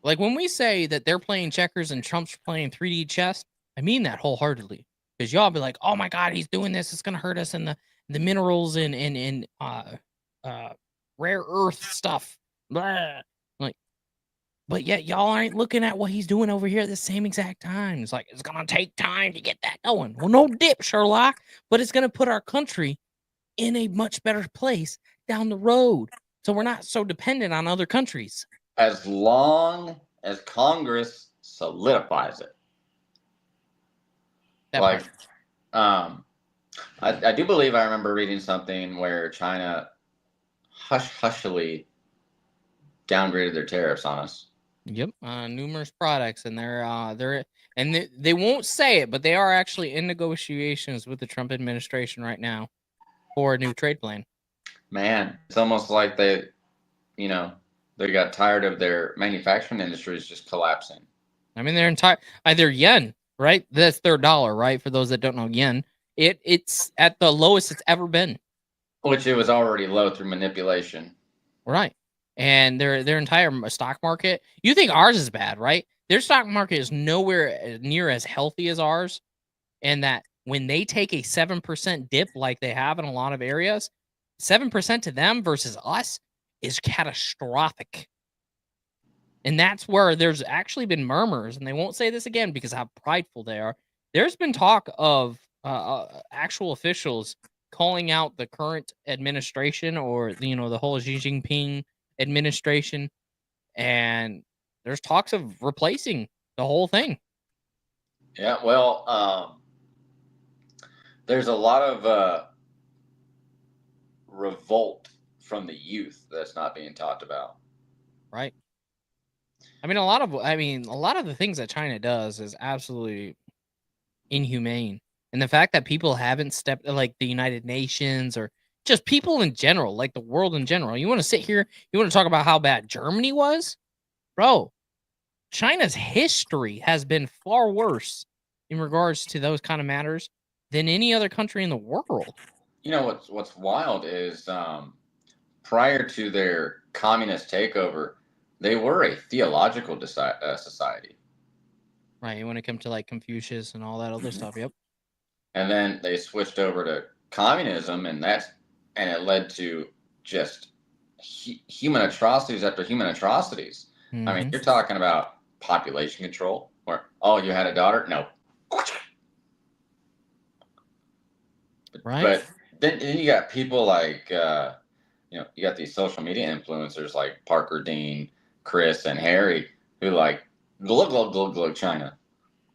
[SPEAKER 1] like when we say that they're playing checkers and Trump's playing 3D chess, I mean that wholeheartedly. Because y'all be like, oh my God, he's doing this. It's gonna hurt us in the minerals and rare earth stuff. Blah. Like, but yet y'all aren't looking at what he's doing over here at the same exact time. It's like, it's gonna take time to get that going. Well, no dip, Sherlock, but it's gonna put our country in a much better place down the road. So we're not so dependent on other countries.
[SPEAKER 3] As long as Congress solidifies it.
[SPEAKER 1] That
[SPEAKER 3] Like,
[SPEAKER 1] part.
[SPEAKER 3] I do believe I remember reading something where China hushily downgraded their tariffs on us.
[SPEAKER 1] Yep, numerous products, and they won't say it, but they are actually in negotiations with the Trump administration right now for a new trade plan.
[SPEAKER 3] Man, it's almost like they got tired of their manufacturing industries just collapsing.
[SPEAKER 1] I mean, their yen, right? That's their dollar, right? For those that don't know yen, it's at the lowest it's ever been.
[SPEAKER 3] Which it was already low through manipulation.
[SPEAKER 1] Right. And their entire stock market, you think ours is bad, right? Their stock market is nowhere near as healthy as ours. And that when they take a 7% dip like they have in a lot of areas, 7% to them versus us is catastrophic. And that's where there's actually been murmurs, and they won't say this again because how prideful they are. There's been talk of actual officials calling out the current administration, or the whole Xi Jinping administration, and there's talks of replacing the whole thing.
[SPEAKER 3] Yeah, well, there's a lot of revolt from the youth that's not being talked about.
[SPEAKER 1] Right. I mean, a lot of the things that China does is absolutely inhumane. And the fact that people haven't stepped, like the United Nations or just people in general, like the world in general. You want to sit here, you want to talk about how bad Germany was? Bro, China's history has been far worse in regards to those kind of matters than any other country in the world.
[SPEAKER 3] You know what's wild is prior to their communist takeover, they were a theological society.
[SPEAKER 1] Right, when it comes to like Confucius and all that other stuff, yep.
[SPEAKER 3] And then they switched over to communism, and it led to just human atrocities after human atrocities.
[SPEAKER 1] Mm-hmm.
[SPEAKER 3] I mean, you're talking about population control, where you had a daughter, no.
[SPEAKER 1] Right.
[SPEAKER 3] But then you got people like you got these social media influencers like Parker Dean, Chris, and Harry, who like glug China.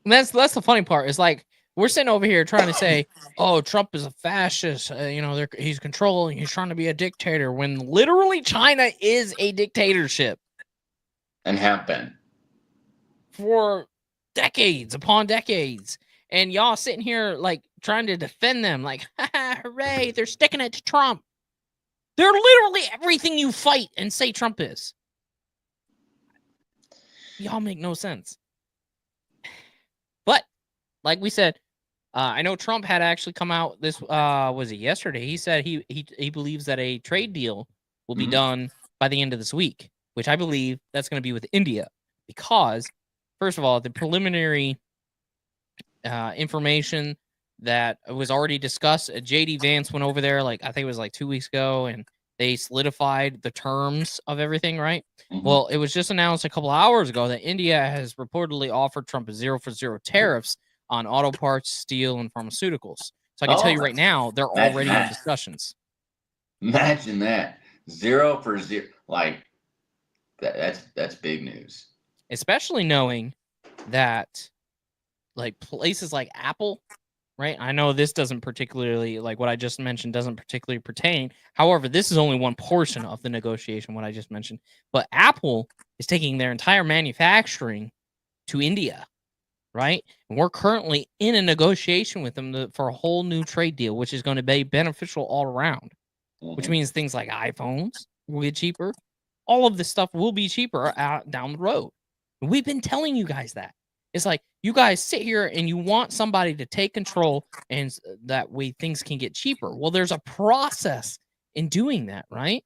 [SPEAKER 1] And that's the funny part. Is like we're sitting over here trying to say, "Oh, Trump is a fascist." He's controlling. He's trying to be a dictator. When literally China is a dictatorship,
[SPEAKER 3] and have been
[SPEAKER 1] for decades upon decades. And y'all sitting here like trying to defend them, like, hooray! They're sticking it to Trump. They're literally everything you fight and say Trump is. Y'all make no sense. But like we said, I know Trump had actually come out. This was it yesterday? He said he believes that a trade deal will be done by the end of this week, which I believe that's going to be with India, because first of all, the preliminary information that was already discussed, JD Vance went over there, like I think it was like 2 weeks ago, and they solidified the terms of everything, right?
[SPEAKER 3] Mm-hmm.
[SPEAKER 1] Well, it was just announced a couple hours ago that India has reportedly offered Trump a 0-for-0 tariffs on auto parts, steel, and pharmaceuticals. So I can tell you right now, they're already in discussions.
[SPEAKER 3] Imagine that. 0-for-0. Like, that's big news.
[SPEAKER 1] Especially knowing that like places like Apple, right? I know this doesn't particularly, like what I just mentioned doesn't particularly pertain. However, this is only one portion of the negotiation, what I just mentioned. But Apple is taking their entire manufacturing to India, right? And we're currently in a negotiation with them for a whole new trade deal, which is going to be beneficial all around, which means things like iPhones, will get cheaper. All of this stuff will be cheaper down the road. We've been telling you guys that. It's like you guys sit here and you want somebody to take control, and that way things can get cheaper. Well, there's a process in doing that, right?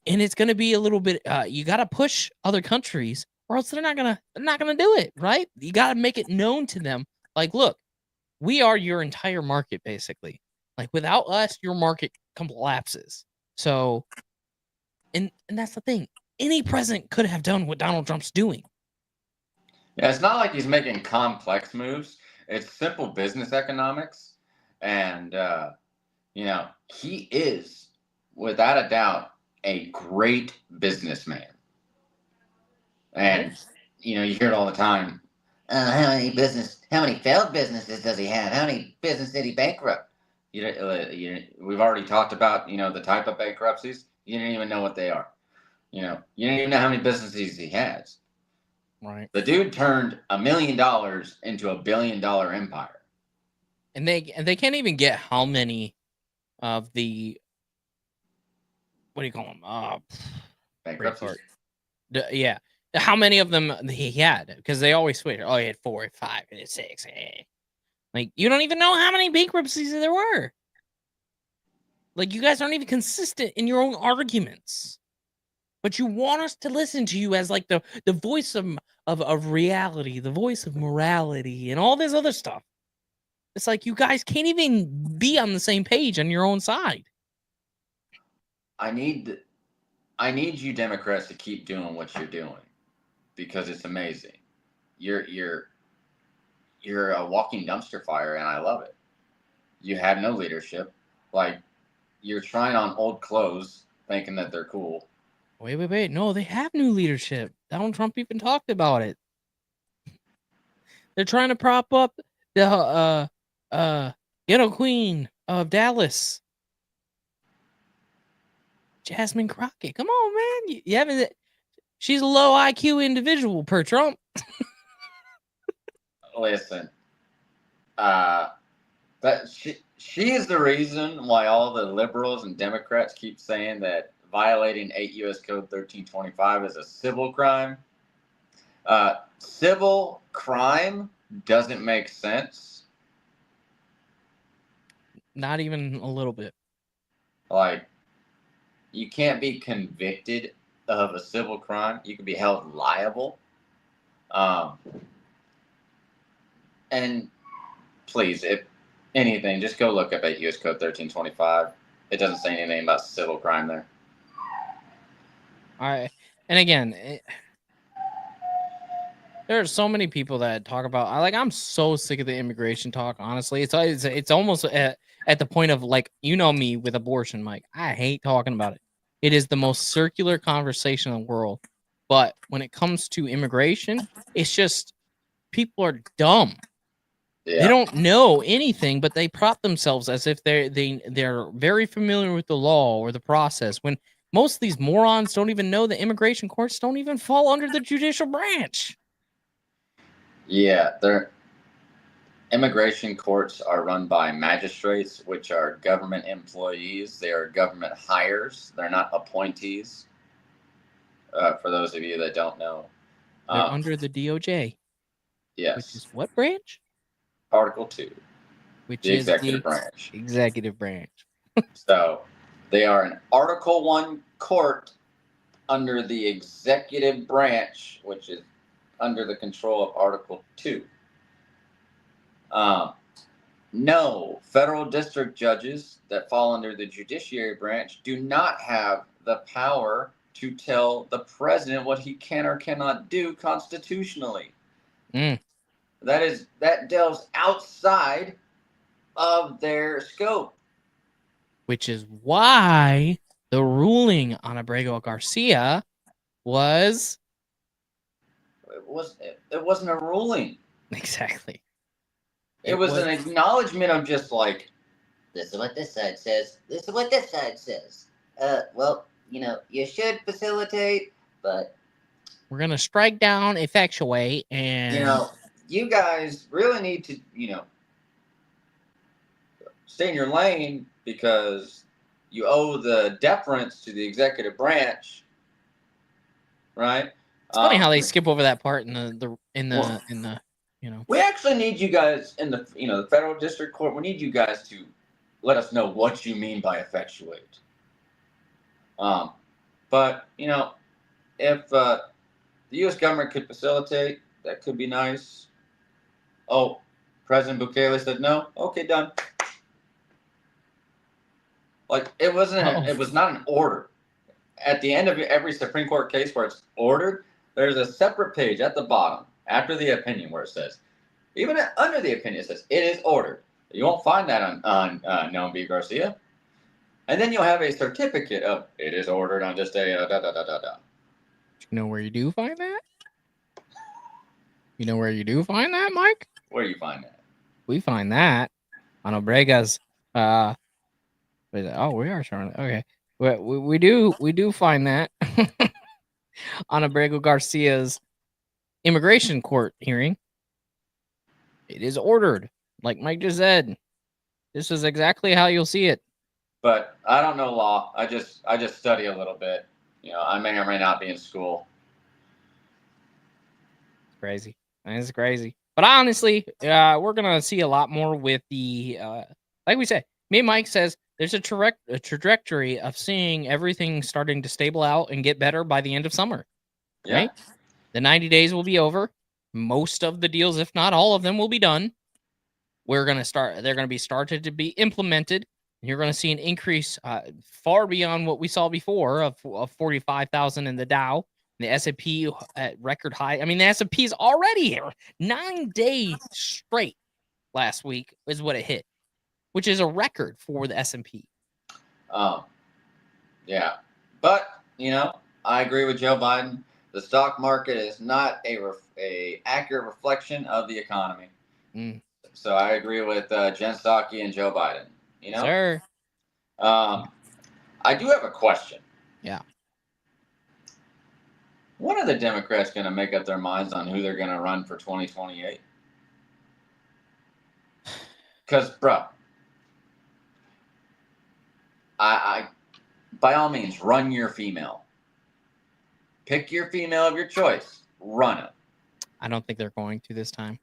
[SPEAKER 1] And it's going to be a little bit. You got to push other countries, or else they're not gonna do it, right? You got to make it known to them. Like, look, we are your entire market, basically. Like, without us, your market collapses. So, and that's the thing. Any president could have done what Donald Trump's doing.
[SPEAKER 3] Yeah, it's not like he's making complex moves. It's simple business economics. And, you know, he is, without a doubt, a great businessman. And, you know, you hear it all the time. How many failed businesses does he have? How many businesses did he bankrupt? We've already talked about, you know, the type of bankruptcies. You didn't even know what they are. You know, you didn't even know how many businesses he has.
[SPEAKER 1] Right.
[SPEAKER 3] The dude turned $1 million into $1 billion empire.
[SPEAKER 1] And they can't even get how many of the, what do you call them?
[SPEAKER 3] Bankruptcies.
[SPEAKER 1] Yeah. How many of them he had? Because they always switch. Oh, he had 4, 5, and 6. Like, you don't even know how many bankruptcies there were. Like, you guys aren't even consistent in your own arguments. But you want us to listen to you as like the voice of reality, the voice of morality, and all this other stuff. It's like you guys can't even be on the same page on your own side.
[SPEAKER 3] I need you Democrats to keep doing what you're doing, because it's amazing. You're a walking dumpster fire, and I love it. You have no leadership. Like, you're trying on old clothes, thinking that they're cool.
[SPEAKER 1] Wait. No, they have new leadership. Donald Trump even talked about it. They're trying to prop up the ghetto queen of Dallas, Jasmine Crockett. Come on, man. You haven't. She's a low IQ individual per Trump.
[SPEAKER 3] Listen, that she is the reason why all the liberals and Democrats keep saying that violating 8 U.S. Code 1325 is a civil crime. Civil crime doesn't make sense.
[SPEAKER 1] Not even a little bit.
[SPEAKER 3] Like, you can't be convicted of a civil crime. You can be held liable. And please, if anything, just go look up at U.S. Code 1325. It doesn't say anything about civil crime there.
[SPEAKER 1] All right. And again, there are so many people that talk about. I'm so sick of the immigration talk. Honestly, it's almost at the point of, like, you know me with abortion, Mike. I hate talking about it. It is the most circular conversation in the world. But when it comes to immigration, it's just people are dumb.
[SPEAKER 3] Yeah.
[SPEAKER 1] They don't know anything, but they prop themselves as if they're very familiar with the law or the process. When most of these morons don't even know the immigration courts don't even fall under the judicial branch.
[SPEAKER 3] Yeah, immigration courts are run by magistrates, which are government employees. They are government hires. They're not appointees. For those of you that don't know,
[SPEAKER 1] They're under the DOJ.
[SPEAKER 3] Yes.
[SPEAKER 1] Which is what branch?
[SPEAKER 3] Article 2.
[SPEAKER 1] Which
[SPEAKER 3] the
[SPEAKER 1] is
[SPEAKER 3] executive
[SPEAKER 1] the
[SPEAKER 3] branch.
[SPEAKER 1] Executive branch.
[SPEAKER 3] So they are an Article 1 court under the executive branch, which is under the control of Article 2. No, federal district judges that fall under the judiciary branch do not have the power to tell the president what he can or cannot do constitutionally. That delves outside of their scope.
[SPEAKER 1] Which is why the ruling on 𝗪𝗪𝗧 was...
[SPEAKER 3] It wasn't a ruling.
[SPEAKER 1] Exactly.
[SPEAKER 3] It was an acknowledgement of just like, this is what this side says. This is what this side says. Well, you know, you should facilitate, but
[SPEAKER 1] we're going to strike down, effectuate, and...
[SPEAKER 3] You know, you guys really need to, you know, stay in your lane, because you owe the deference to the executive branch, right?
[SPEAKER 1] It's funny how they skip over that part in the you know.
[SPEAKER 3] We actually need you guys in the the federal district court. We need you guys to let us know what you mean by effectuate. But if the U.S. government could facilitate, that could be nice. Oh, President Bukele said no. Okay, done. Like it wasn't.
[SPEAKER 1] Oh.
[SPEAKER 3] It was not an order. At the end of every Supreme Court case where it's ordered, there's a separate page at the bottom after the opinion where it says, even under the opinion it says it is ordered. You won't find that on 𝗫𝗓𝗍𝗓 Garcia. And then you'll have a certificate of it is ordered on just a da da da da da.
[SPEAKER 1] You know where you do find that? You know where you do find that, Mike?
[SPEAKER 3] Where do you find that?
[SPEAKER 1] We find that on Obrega's. Oh, we are showing it. Okay, we do find that on Abrego Garcia's immigration court hearing. It is ordered, like Mike just said. This is exactly how you'll see it.
[SPEAKER 3] But I don't know law. I just study a little bit. I may or may not be in school.
[SPEAKER 1] It's crazy. It's crazy. But honestly, we're gonna see a lot more with the like we said. Me and Mike says there's a trajectory of seeing everything starting to stable out and get better by the end of summer.
[SPEAKER 3] Yeah.
[SPEAKER 1] Right? The 90 days will be over. Most of the deals, if not all of them, will be done. They're going to be started to be implemented. And you're going to see an increase far beyond what we saw before of 45,000 in the Dow. The S&P at record high. I mean, the S&P is already here. 9 days straight last week is what it hit, which is a record for the S&P.
[SPEAKER 3] Yeah. But, I agree with Joe Biden. The stock market is not a accurate reflection of the economy. So I agree with Jen Psaki and Joe Biden.
[SPEAKER 1] Sir.
[SPEAKER 3] I do have a question.
[SPEAKER 1] Yeah.
[SPEAKER 3] When are the Democrats going to make up their minds on who they're going to run for 2028? Because, bro, I by all means, run your female. Pick your female of your choice. Run it.
[SPEAKER 1] I don't think they're going to this time.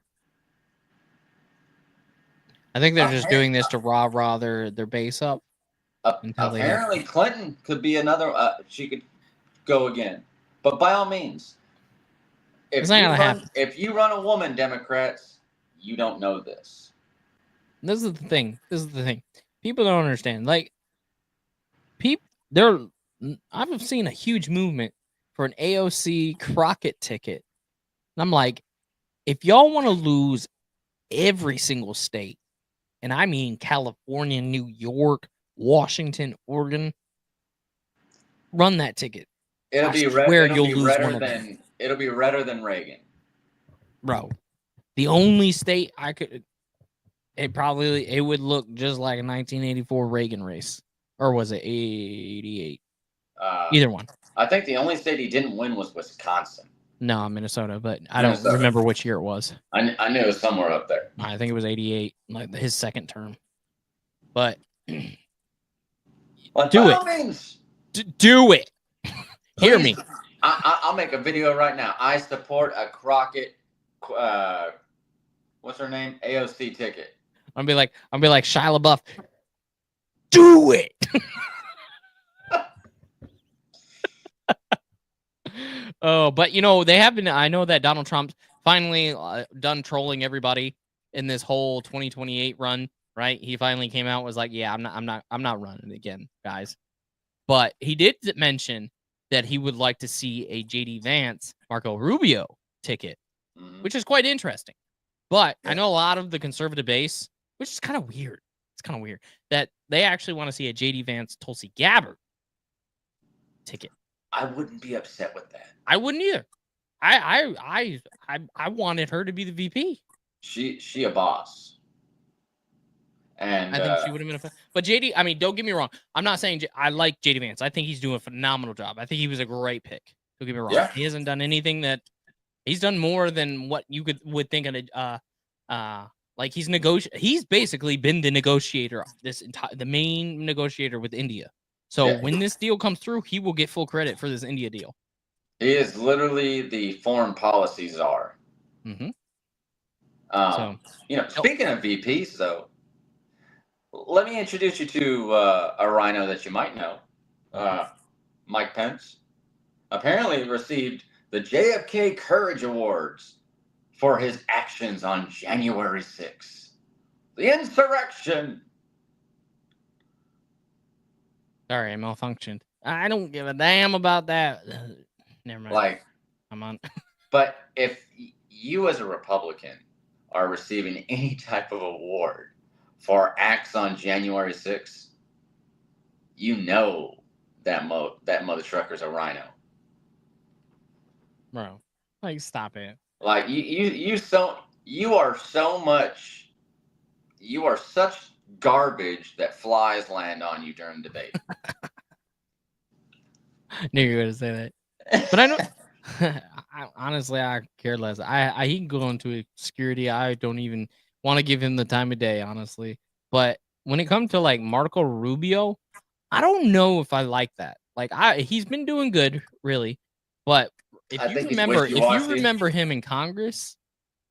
[SPEAKER 1] I think they're just doing this to rah their base up.
[SPEAKER 3] Apparently, Clinton could be another. She could go again. But by all means, if you run a woman, Democrats, you don't know this.
[SPEAKER 1] This is the thing. People don't understand. Like, I've seen a huge movement for an AOC Crockett ticket. And I'm like, if y'all want to lose every single state, and I mean California, New York, Washington, Oregon, run that ticket.
[SPEAKER 3] It'll be redder than Reagan.
[SPEAKER 1] Bro, the only state I could, it would look just like a 1984 Reagan race. Or was it 88? Either one.
[SPEAKER 3] I think the only state he didn't win was Wisconsin.
[SPEAKER 1] No, Minnesota, but I don't remember which year it was.
[SPEAKER 3] I knew it was somewhere up there.
[SPEAKER 1] I think it was 88, like his second term. But do it. Do it. Hear me.
[SPEAKER 3] I'll make a video right now. I support a Crockett. What's her name? AOC ticket.
[SPEAKER 1] I'll be like Shia LaBeouf. Do it. Oh, but they have been. I know that Donald Trump's finally done trolling everybody in this whole 2028 run. Right? He finally came out and was like, "Yeah, I'm not running again, guys." But he did mention that he would like to see a JD Vance, Marco Rubio ticket, which is quite interesting. But I know a lot of the conservative base, which is kind of weird. It's kind of weird that they actually want to see a JD Vance, Tulsi Gabbard ticket.
[SPEAKER 3] I wouldn't be upset with that.
[SPEAKER 1] I wouldn't either. I wanted her to be the VP.
[SPEAKER 3] She a boss. And
[SPEAKER 1] I think she would have been but JD, I mean, don't get me wrong. I'm not saying I like JD Vance. I think he's doing a phenomenal job. I think he was a great pick. Don't get me wrong. Yeah. He hasn't done anything that he's done more than what you would think of like he's basically been the negotiator, the main negotiator with India So
[SPEAKER 3] Yeah.
[SPEAKER 1] when this deal comes through, he will get full credit for this India deal.
[SPEAKER 3] He is literally the foreign policy czar.
[SPEAKER 1] Mm-hmm.
[SPEAKER 3] So, speaking of VPs, though, let me introduce you to a rhino that you might know. Mike Pence apparently received the JFK Courage Awards for his actions on January 6th. The insurrection.
[SPEAKER 1] Sorry, I malfunctioned. I don't give a damn about that. Never mind. I'm on.
[SPEAKER 3] But if you as a Republican are receiving any type of award for acts on January 6th, you know that mother trucker's a rhino.
[SPEAKER 1] Bro, like, stop it.
[SPEAKER 3] Like, you are such garbage that flies land on you during debate.
[SPEAKER 1] Knew you were gonna say that, but I know. Honestly, I care less. He can go into obscurity. I don't even want to give him the time of day, honestly. But when it comes to like Marco Rubio, I don't know if I like that. Like, he's been doing good, really. But if you remember him in Congress,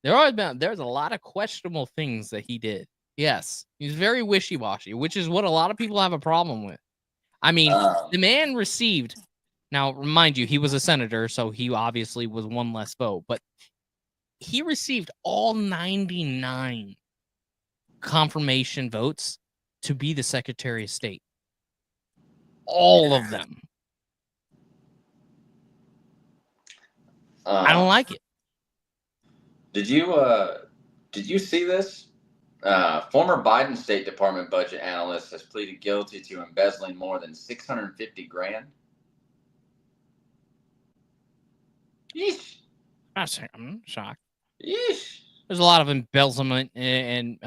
[SPEAKER 1] there's a lot of questionable things that he did. Yes, he's very wishy-washy, which is what a lot of people have a problem with. I mean, the man received. Now, remind you, he was a senator, so he obviously was one less vote, but he received all 99 confirmation votes to be the Secretary of State. All of them. I don't like it.
[SPEAKER 3] Did you see this? Former Biden State Department budget analyst has pleaded guilty to embezzling more than $650,000. Yeesh.
[SPEAKER 1] I'm shocked.
[SPEAKER 3] Yeesh.
[SPEAKER 1] There's a lot of embezzlement and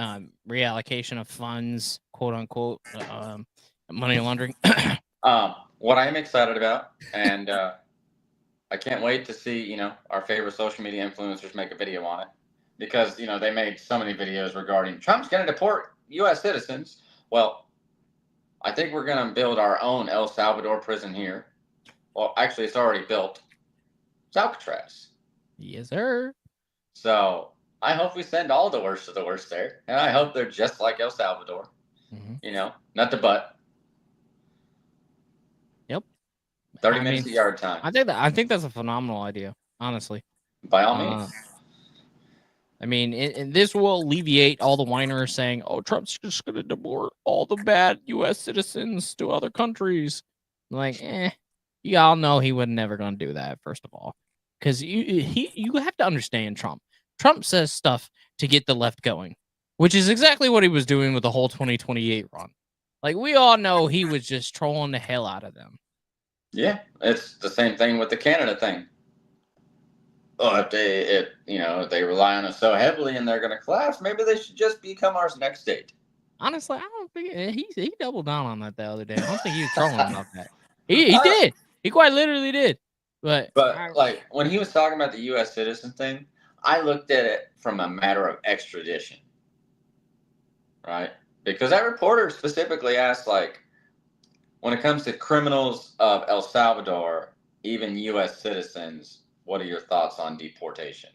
[SPEAKER 1] reallocation of funds, quote unquote, money laundering.
[SPEAKER 3] What I am excited about, and I can't wait to see, our favorite social media influencers make a video on it, because, they made so many videos regarding Trump's going to deport U.S. citizens. Well, I think we're going to build our own El Salvador prison here. Well, actually, it's already built. It's Alcatraz.
[SPEAKER 1] Yes, sir.
[SPEAKER 3] So I hope we send all the worst of the worst there, and I hope they're just like El Salvador.
[SPEAKER 1] Mm-hmm.
[SPEAKER 3] Not the butt.
[SPEAKER 1] Yep.
[SPEAKER 3] 30 minutes of yard time.
[SPEAKER 1] I think that's a phenomenal idea, honestly.
[SPEAKER 3] By all means.
[SPEAKER 1] I mean, and this will alleviate all the whiners saying, "Oh, Trump's just going to deport all the bad U.S. citizens to other countries." I'm like, you all know he was never going to do that. First of all, because you have to understand Trump. Trump says stuff to get the left going, which is exactly what he was doing with the whole 2028 run. Like, we all know he was just trolling the hell out of them.
[SPEAKER 3] Yeah, it's the same thing with the Canada thing. Oh, if they rely on us so heavily and they're going to collapse, maybe they should just become our next state.
[SPEAKER 1] Honestly, I don't think he doubled down on that the other day. I don't think he was trolling about that. He did. He quite literally did. But
[SPEAKER 3] like, when he was talking about the U.S. citizen thing, I looked at it from a matter of extradition, right? Because that reporter specifically asked, like, when it comes to criminals of El Salvador, even U.S. citizens, what are your thoughts on deportation?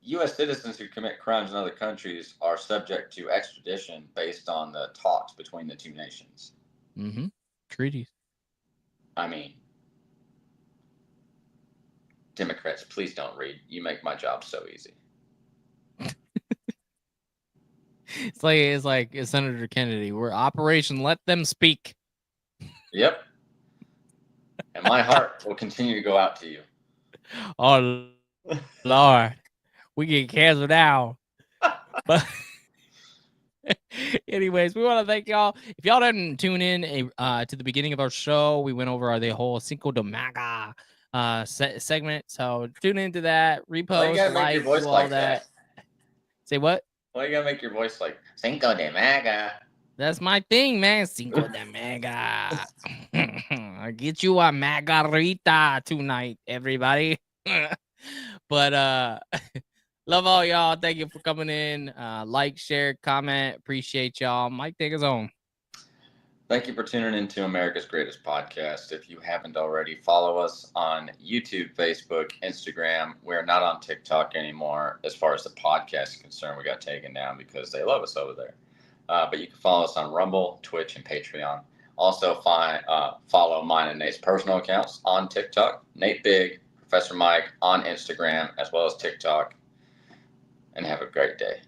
[SPEAKER 3] U.S. citizens who commit crimes in other countries are subject to extradition based on the talks between the two nations.
[SPEAKER 1] Mm-hmm. Treaties.
[SPEAKER 3] I mean, Democrats, please don't read. You make my job so easy.
[SPEAKER 1] It's like Senator Kennedy. We're Operation Let Them Speak.
[SPEAKER 3] Yep. And my heart will continue to go out to you.
[SPEAKER 1] Oh, Lord. We get canceled now. But anyways, we want to thank y'all. If y'all didn't tune in to the beginning of our show, we went over the whole Cinco de MAGA segment. So tune into that, repost, like, do all like that. Say what?
[SPEAKER 3] Why you gotta make your voice like Cinco de MAGA?
[SPEAKER 1] That's my thing, man. Cinco de MAGA. I'll get you a margarita tonight, everybody. But love all y'all. Thank you for coming in. Like, share, comment. Appreciate y'all. Mike, take us home.
[SPEAKER 3] Thank you for tuning into America's Greatest Podcast. If you haven't already, follow us on YouTube, Facebook, Instagram. We're not on TikTok anymore. As far as the podcast is concerned, we got taken down because they love us over there. But you can follow us on Rumble, Twitch, and Patreon. Also, follow mine and Nate's personal accounts on TikTok, Natebige, ProfessorMike on Instagram, as well as TikTok. And have a great day.